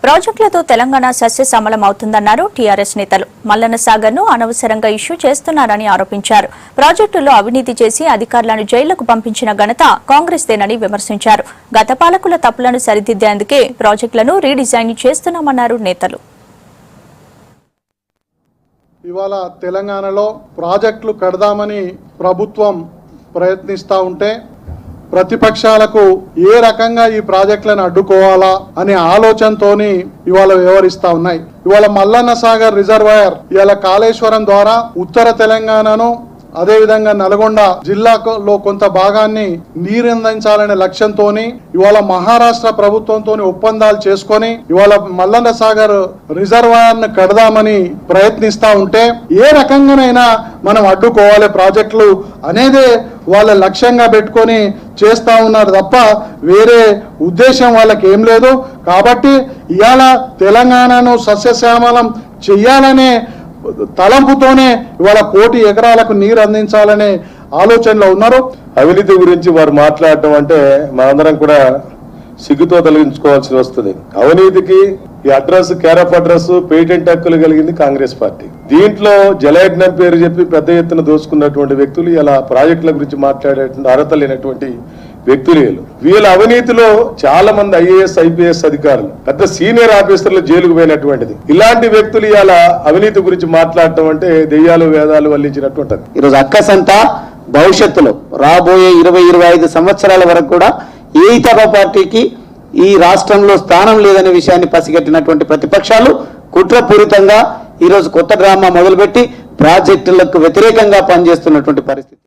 ప్రాజెక్టులతో తెలంగాణ సస్యశ్యామలం అవుతుందన్నారు టీఆర్ఎస్ నేతలు. మల్లన్న సాగర్ ను అనవసరంగా ఇష్యూ చేస్తున్నారని ఆరోపించారు. ప్రాజెక్టుల్లో అవినీతి చేసి అధికారులను జైలుకు పంపించిన ఘనత కాంగ్రెస్దేనని విమర్శించారు. గత పాలకుల తప్పులను సరిదిద్దేందుకే ప్రాజెక్టులను రీడిజైన్ చేస్తున్నామన్నారు నేతలు. ఇవాళ తెలంగాణలో ప్రాజెక్టులు కడదామని ప్రభుత్వం ప్రయత్నిస్తూ ఉంటే ప్రతిపక్షాలకు ఏ రకంగా ఈ ప్రాజెక్టులను అడ్డుకోవాలా అనే ఆలోచనతోని ఇవాళ వ్యవహరిస్తా ఉన్నాయి. ఇవాళ మల్లన్న సాగర్ రిజర్వాయర్ ఇవాళ కాళేశ్వరం ద్వారా ఉత్తర తెలంగాణను అదేవిధంగా నల్గొండ జిల్లాలో కొంత భాగాన్ని నీరందించాలనే లక్ష్యంతో ఇవాళ మహారాష్ట్ర ప్రభుత్వంతో ఒప్పందాలు చేసుకొని ఇవాళ మల్లన్న సాగర్ రిజర్వాయర్ ను కడదామని ప్రయత్నిస్తా ఉంటే ఏ రకంగానైనా మనం అడ్డుకోవాలి ప్రాజెక్టులు అనేదే వాళ్ళ లక్ష్యంగా పెట్టుకొని చేస్తా ఉన్నారు తప్ప వేరే ఉద్దేశం వాళ్ళకి ఏం లేదు. కాబట్టి ఇవాళ తెలంగాణను సస్యశ్యామలం చెయ్యాలనే తలంపుతోనే ఇవాళ 1 కోటి ఎకరాలకు నీరు అందించాలనే ఆలోచనలో ఉన్నారు. అవినీతి గురించి వారు మాట్లాడటం అంటే మనందరం కూడా సిగ్గుతో తొలగించుకోవాల్సి వస్తుంది. అవినీతికి ఈ address, care of address, patent హక్కులు కలిగింది కాంగ్రెస్ పార్టీ. దీంట్లో జలయజ్ఞం పేరు చెప్పి పెద్ద ఎత్తున దోచుకున్నటువంటి వ్యక్తులు ఇలా ప్రాజెక్టుల గురించి మాట్లాడేటువంటి అర్హత లేనటువంటి వ్యక్తులు. వీళ్ళ అవినీతిలో చాలా మంది IAS, IPS అధికారులు, పెద్ద సీనియర్ ఆఫీసర్లు జైలుకు పోయినటువంటిది. ఇలాంటి వ్యక్తులు ఇలా అవినీతి గురించి మాట్లాడటం అంటే దెయ్యాలు వేదాలు వల్లించినటువంటిది. ఈరోజు అక్కసంతా భవిష్యత్తులో రాబోయే 20-25 సంవత్సరాల వరకు కూడా ఏ ఇతర పార్టీకి ఈ రాష్ట్రంలో స్థానం లేదనే విషయాన్ని పసిగట్టినటువంటి ప్రతిపక్షాలు కుట్రపూరితంగా ఈరోజు కొత్త డ్రామా మొదలుపెట్టి ప్రాజెక్టులకు వ్యతిరేకంగా పనిచేస్తున్నటువంటి పరిస్థితి.